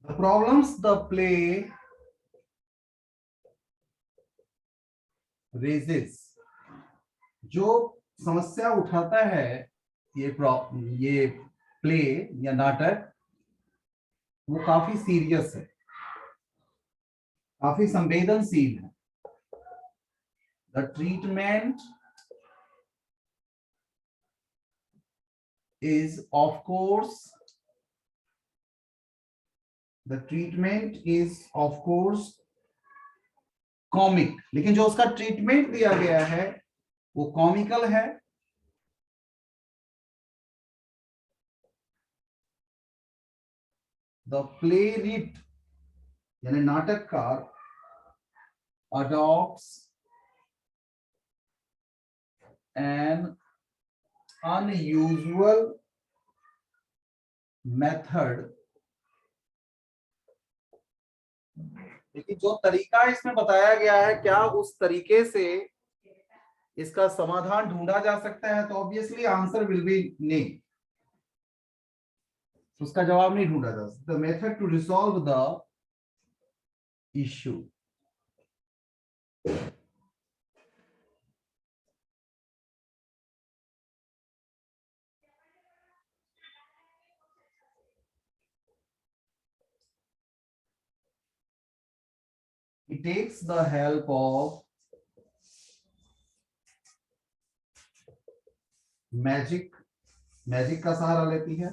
The problems the play raises, जो समस्या उठाता है ये प्ले या नाटक, वो काफी सीरियस है, काफी संवेदनशील है. The treatment is of course comic, लेकिन जो उसका ट्रीटमेंट दिया गया है वो कॉमिकल है. द प्लेरिट यानी नाटककार adopts an unusual method, लेकिन जो तरीका इसमें बताया गया है क्या उस तरीके से इसका समाधान ढूंढा जा सकता है, तो ऑब्वियसली आंसर विल बी नहीं. उसका जवाब नहीं ढूंढा जा सकता. Method to resolve the issue. He takes the help of magic का सहारा लेती है.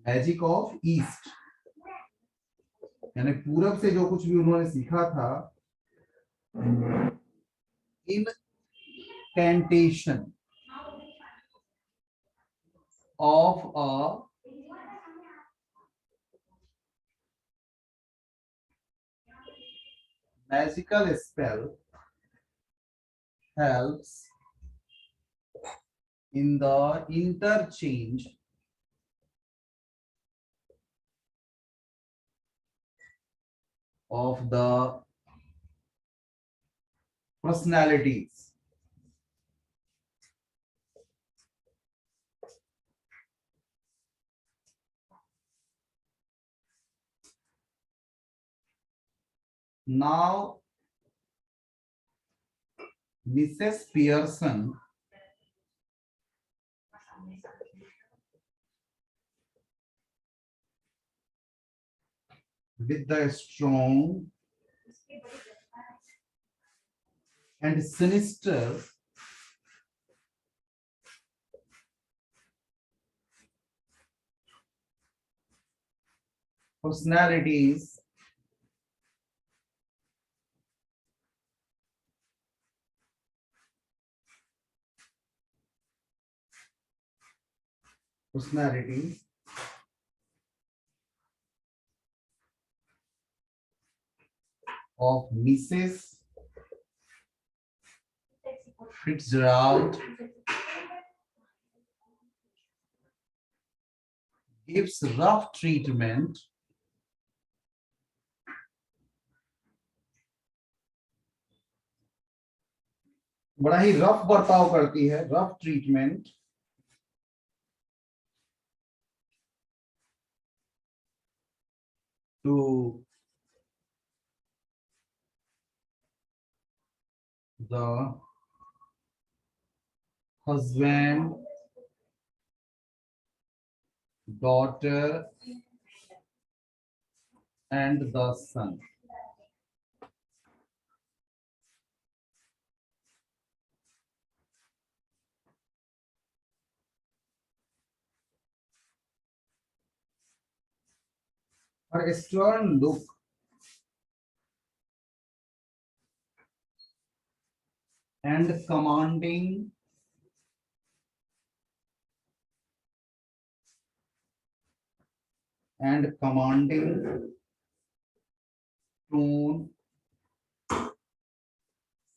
मैजिक ऑफ ईस्ट यानी पूरब से जो कुछ भी उन्होंने सीखा था, incantation of a magical spell helps in the interchange of the personalities. Now, Mrs. Pearson with the strong and sinister personalities of Mrs. Fitzgerald gives rough treatment बड़ा ही रफ बर्ताव करती है, rough treatment to the husband, daughter and the son. Her stern look and commanding tone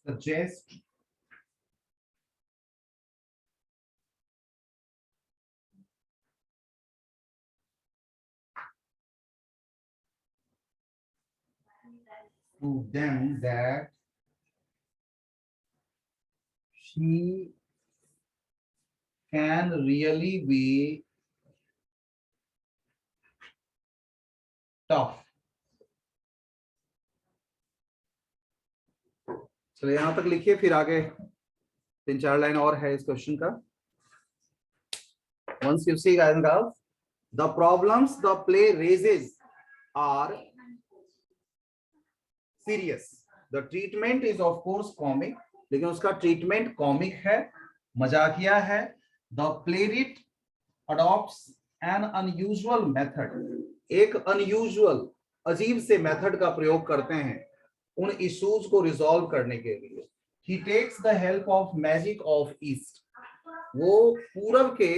suggest to them that she can really be tough। चलो यहां तक लिखिए, फिर आगे 3-4 लाइन और है इस क्वेश्चन का। Once you see, guys and girls, the problems the play raises are serious. The treatment is of course comic, लेकिन उसका ट्रीटमेंट कॉमिक है, मजाकिया है। The playwright adopts an unusual method, एक अनयूजुअल, अजीब से मेथड का प्रयोग करते हैं उन इश्यूज को रिजॉल्व करने के लिए। He takes the help of magic of East, वो पूरब के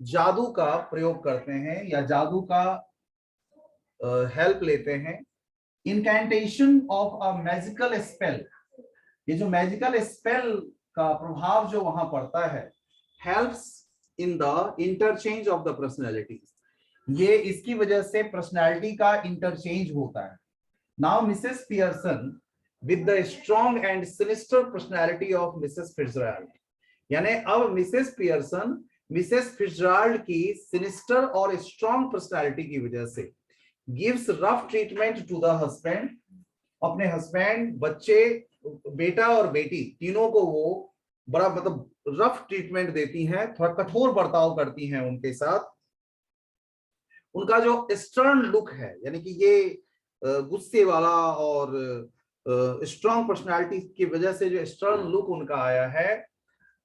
जादू का प्रयोग करते हैं या जादू का हेल्प लेते हैं। इनकैंटेशन ऑफ अ मैजिकल स्पेल, ये जो मैजिकल स्पेल का प्रभाव जो वहां पड़ता है, helps in the interchange of the personalities, ये इसकी वजह से पर्सनैलिटी का इंटरचेंज होता है। Now Mrs Pearson with the strong and sinister personality of Mrs Fitzgerald, यानी अब मिसेस पियर्सन मिसेस फिट्जराल्ड की सिनिस्टर और स्ट्रॉन्ग पर्सनैलिटी की वजह से gives rough treatment to the husband, अपने हस्बैंड, बच्चे, बेटा और बेटी तीनों को वो बड़ा मतलब रफ ट्रीटमेंट देती हैं, थोड़ा कठोर बर्ताव करती हैं उनके साथ। उनका जो स्टर्न लुक है, यानी कि ये गुस्से वाला और स्ट्रॉन्ग पर्सनालिटी की वजह से जो स्टर्न लुक उनका आया है,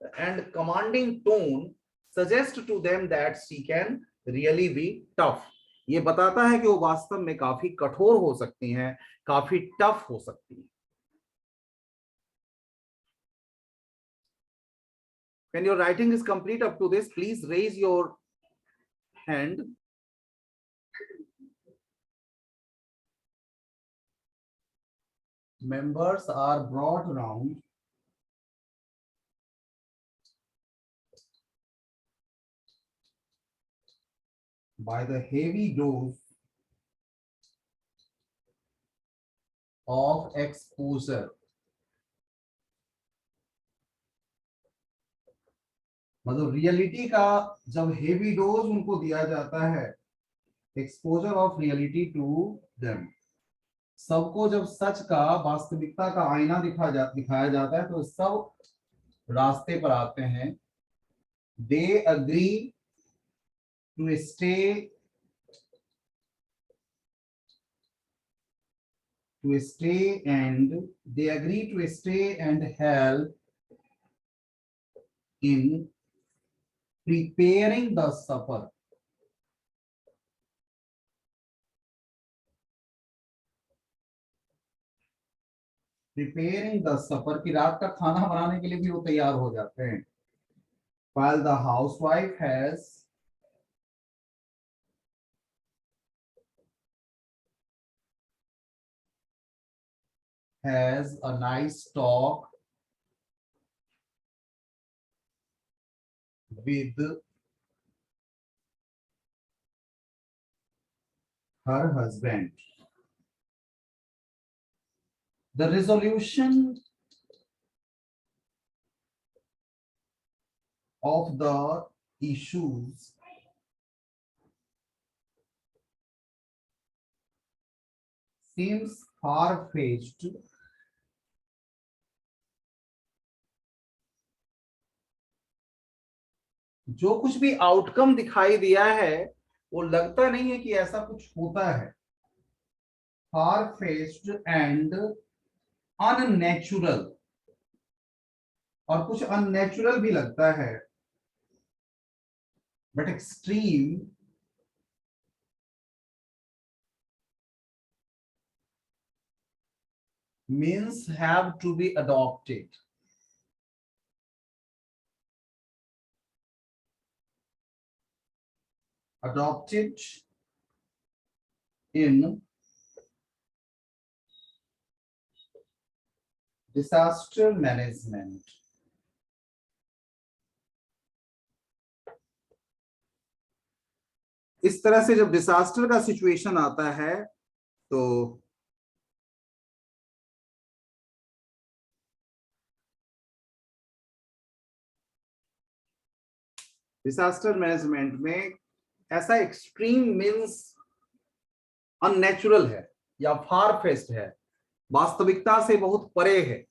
and commanding tone suggest to them that she can really be tough, ये बताता है कि वो वास्तव में काफी कठोर हो सकती हैं, काफी टफ हो सकती हैं। When your writing is complete up to this, please raise your hand. Members are brought around by the heavy dose of exposure, मतलब रियलिटी का जब हेवी डोज उनको दिया जाता है, exposure of reality to them, सबको जब सच का, वास्तविकता का आईना दिखाया जाता है तो सब रास्ते पर आते हैं। They agree to stay and they agree to stay and help in preparing the supper, की रात का खाना बनाने के लिए भी वो तैयार हो जाते हैं। while the housewife has a nice talk with her husband. The resolution of the issues seems far-fetched, जो कुछ भी आउटकम दिखाई दिया है वो लगता नहीं है कि ऐसा कुछ होता है। far-fetched and unnatural, और कुछ अननेचुरल भी लगता है, but extreme means have to be adopted. Adopted in disaster management. इस तरह से जब डिसास्टर का सिचुएशन आता है तो डिजास्टर मैनेजमेंट में ऐसा एक्सट्रीम मीन्स अननेचुरल है या फार फेस्ट है, वास्तविकता से बहुत परे है।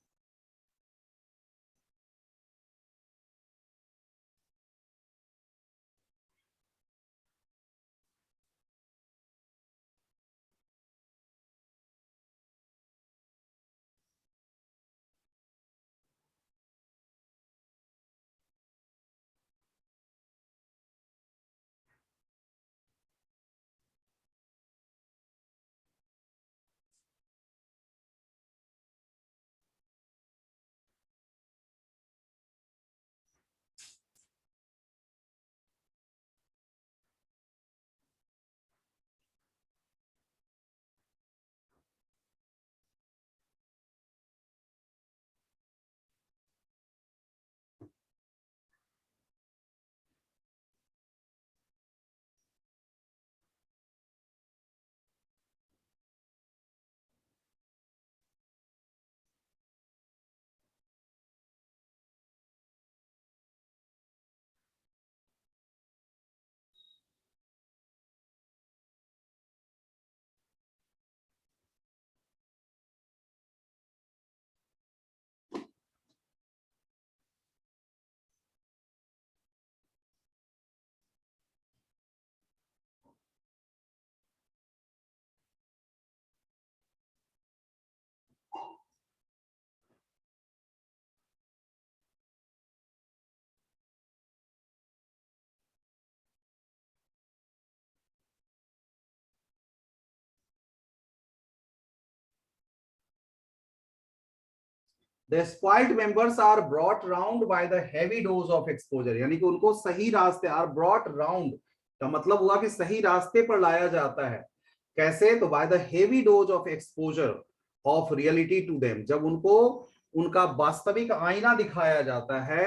The spoiled members are brought round by the heavy dose of exposure, यानी कि उनको सही रास्ते, are brought round का मतलब हुआ कि सही रास्ते पर लाया जाता है। कैसे? तो by the heavy dose of exposure of reality to them, जब उनको उनका वास्तविक आईना दिखाया जाता है,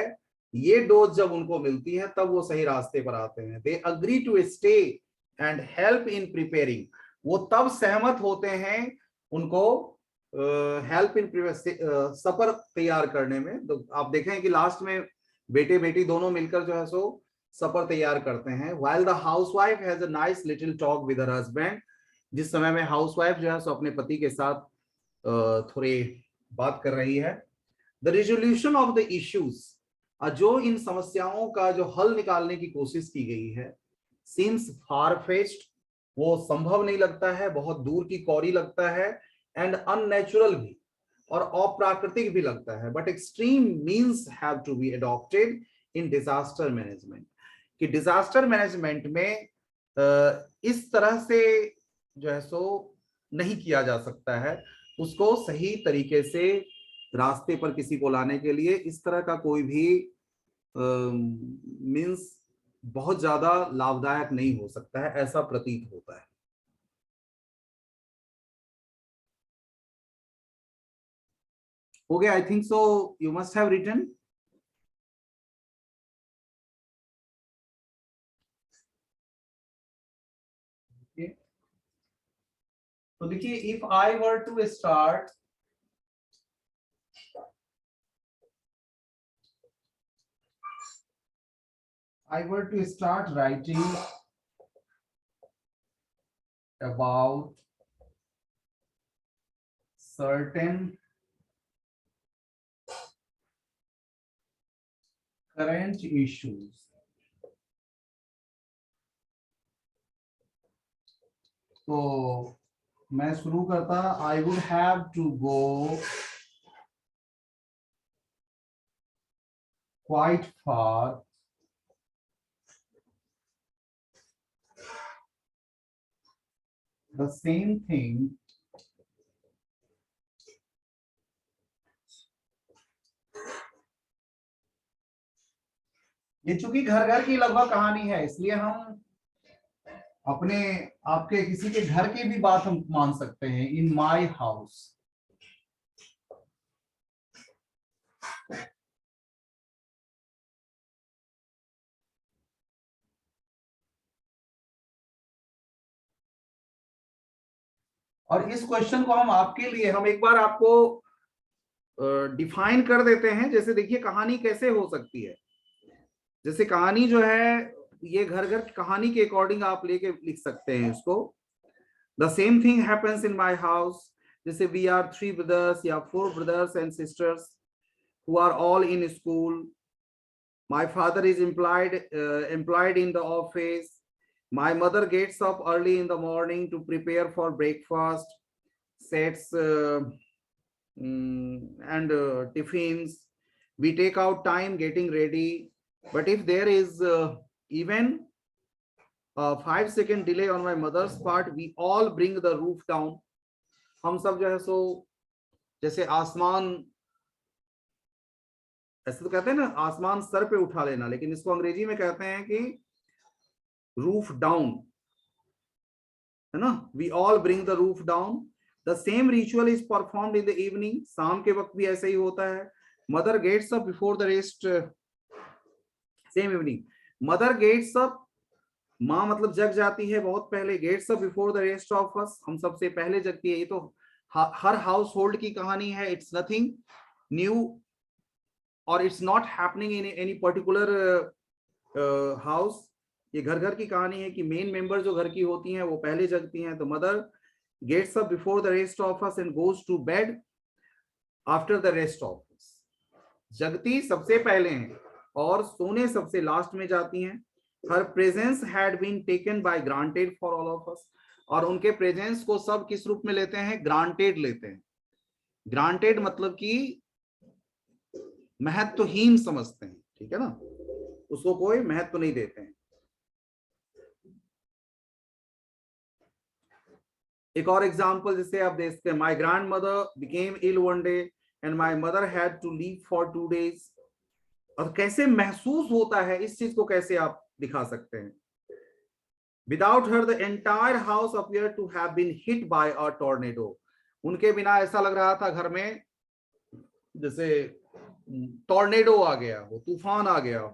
ये डोज जब उनको मिलती है तब वो सही रास्ते पर आते हैं। They agree to stay and help in preparing, वो तब सहमत होते हैं उनको हेल्प इन सफर तैयार करने में। तो आप देखें कि लास्ट में बेटे बेटी दोनों मिलकर जो है सो सफर तैयार करते हैं। While the housewife has a nice little talk with her husband, जिस समय में हाउसवाइफ जो है सो अपने पति के साथ थोड़ी बात कर रही है। The resolution of the issues, जो इन समस्याओं का जो हल निकालने की कोशिश की गई है, सीम्स फार फेच्ड, वो संभव नहीं लगता है, बहुत दूर की कौरी लगता है, एंड अननेचुरल भी और अप्राकृतिक भी लगता है। But extreme means have to be adopted in disaster management, कि डिजास्टर मैनेजमेंट में इस तरह से जो है सो नहीं किया जा सकता है। उसको सही तरीके से रास्ते पर किसी को लाने के लिए इस तरह का कोई भी मीन्स बहुत ज्यादा लाभदायक नहीं हो सकता है, ऐसा प्रतीत होता है। Okay, I think so. You must have written. Okay. So देखिए, if I were to start, writing about certain current issues, तो मैं शुरू करता, I would have to go quite far the same thing ये चूंकि घर घर की लगभग कहानी है, इसलिए हम अपने आपके किसी के घर की भी बात हम मान सकते हैं। इन माई हाउस, और इस क्वेश्चन को हम आपके लिए, हम एक बार आपको डिफाइन कर देते हैं। जैसे देखिए कहानी कैसे हो सकती है। जैसे कहानी जो है ये घर घर कहानी के अकॉर्डिंग आप लेके लिख सकते हैं इसको। The same thing happens in my house, जैसे वी आर 3 ब्रदर्स या 4 brothers and sisters who are all in school. My father is employed in the office. My mother gets up early in the morning to prepare for breakfast, sets and tiffins. We take out time getting ready, but if there is even a 5-second delay on my mother's part, we all bring the roof down. हम सब जो है सो जैसे आसमान, ऐसे तो कहते हैं ना आसमान सर पे उठा लेना, लेकिन इसको अंग्रेजी में कहते हैं कि रूफ डाउन, है ना। We all bring the roof down. The same ritual is performed in the evening, शाम के वक्त भी ऐसा ही होता है। Mother gets up before the rest, same evening, mother gets up, माँ मतलब जग जाती है बहुत पहले, gets up before the rest of us, हम सबसे पहले जगती है। ये तो हर हाउस होल्ड की कहानी है, इट्स नथिंग न्यू और it's not happening in any particular house. ये घर घर की कहानी है कि मेन मेंबर जो घर की होती हैं वो पहले जगती हैं। तो mother gets up before the rest of us and goes to bed after the rest of us, जगती सबसे पहले हैं और सोने सबसे लास्ट में जाती हैं। Her presence had been taken by granted for all of us, और उनके प्रेजेंस को सब किस रूप में लेते हैं? ग्रांटेड लेते हैं। ग्रांटेड मतलब कि महत्वहीन समझते हैं, ठीक है ना, उसको कोई महत्व नहीं देते हैं। एक और एग्जांपल जिसे आप देखते हैं, my grandmother became ill one day and my mother had to leave for 2 days। और कैसे महसूस होता है इस चीज को कैसे आप दिखा सकते हैं? Without her the entire house appear to have been hit by a tornado. उनके बिना ऐसा लग रहा था घर में जैसे टॉर्नेडो आ गया, वो तूफान आ गया,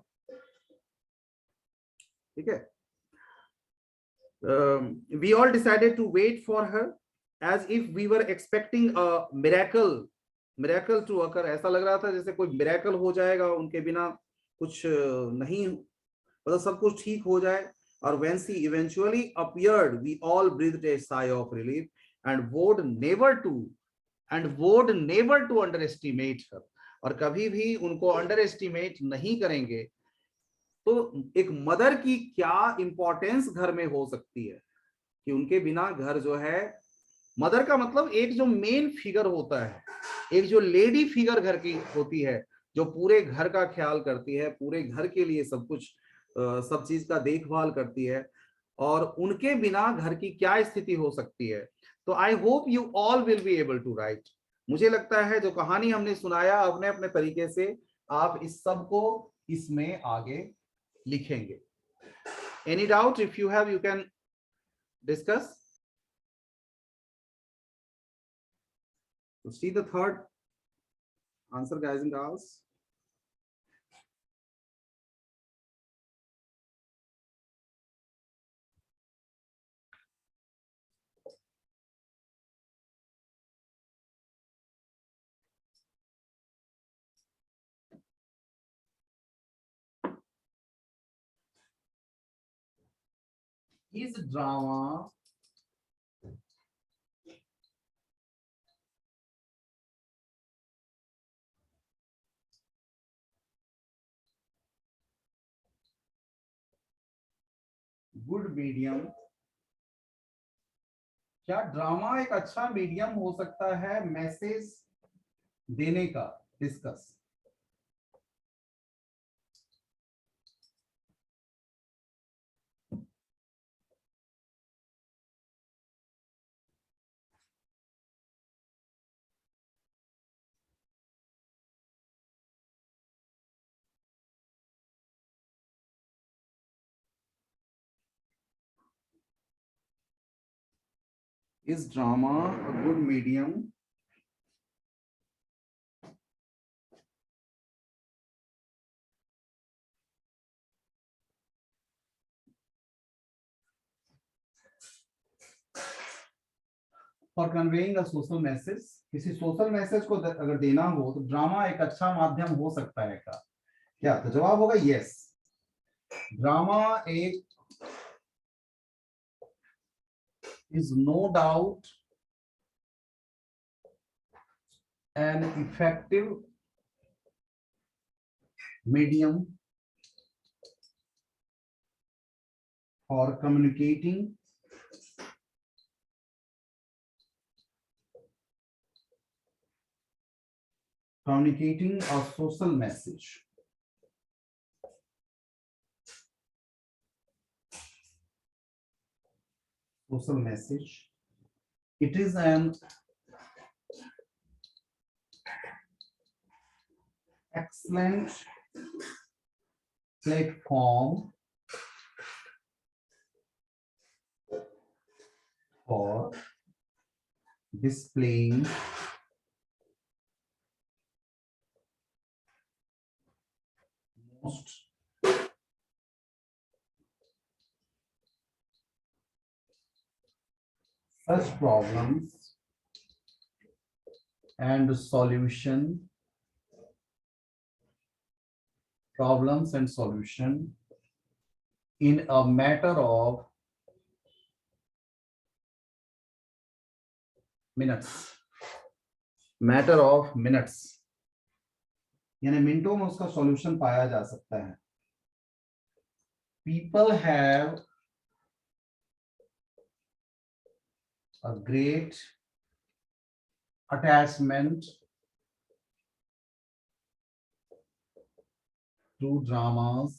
ठीक है। We all decided to wait for her as if we were expecting a miracle to occur। ऐसा लग रहा था जैसे कोई मिरेकल हो जाएगा, उनके बिना कुछ नहीं, मतलब सब कुछ ठीक हो जाए। और when she eventually appeared, we all breathed a sigh of relief and vowed never to underestimate her। और कभी भी उनको अंडर एस्टिमेट नहीं करेंगे। तो एक मदर की क्या इंपॉर्टेंस घर में हो सकती है कि उनके बिना घर जो है, मदर का मतलब एक जो मेन फिगर होता है, एक जो लेडी फिगर घर की होती है, जो पूरे घर का ख्याल करती है, पूरे घर के लिए सब कुछ सब चीज का देखभाल करती है, और उनके बिना घर की क्या स्थिति हो सकती है। तो I hope you all will be able to write. मुझे लगता है जो कहानी हमने सुनाया अपने अपने तरीके से, आप इस सब को इसमें आगे लिखेंगे। Any doubt? If you have, you can discuss. So see the third answer, guys and girls. Is drama good medium? क्या ड्रामा एक अच्छा मीडियम हो सकता है मैसेज देने का? Discuss. Is drama a good medium for conveying a social message? किसी social message को अगर देना हो तो ड्रामा एक अच्छा माध्यम हो सकता है का? क्या तो जवाब होगा यस। ड्रामा एक is no doubt an effective medium for communicating a social message. Social message. It is an excellent platform for displaying most such problems and solution in a matter of minutes यानी मिनटों में उसका solution पाया जा सकता है. People have a great attachment to dramas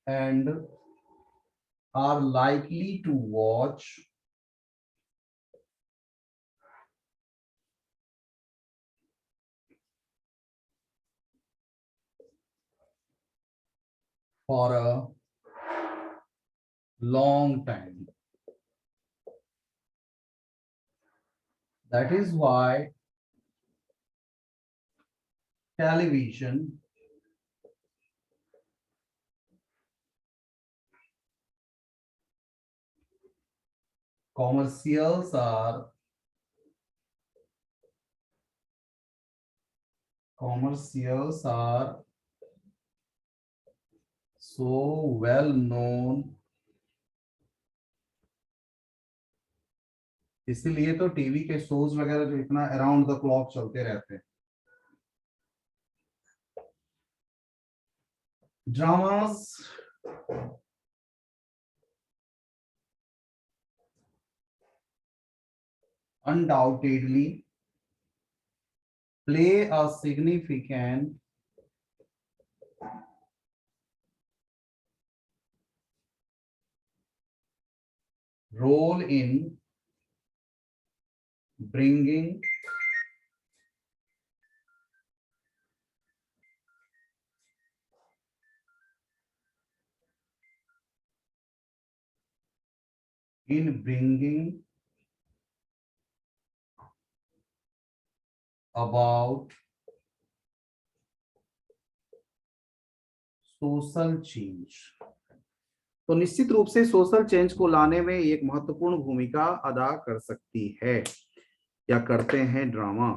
and are likely to watch for a long time. That is why television commercials are so well known. इसीलिए तो टीवी के शोज वगैरह जो इतना अराउंड द क्लॉक चलते रहते हैं. Dramas undoubtedly play a significant role in bringing about social change. तो निश्चित रूप से सोशल चेंज को लाने में एक महत्वपूर्ण भूमिका अदा कर सकती है या करते हैं drama.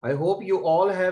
I hope you all have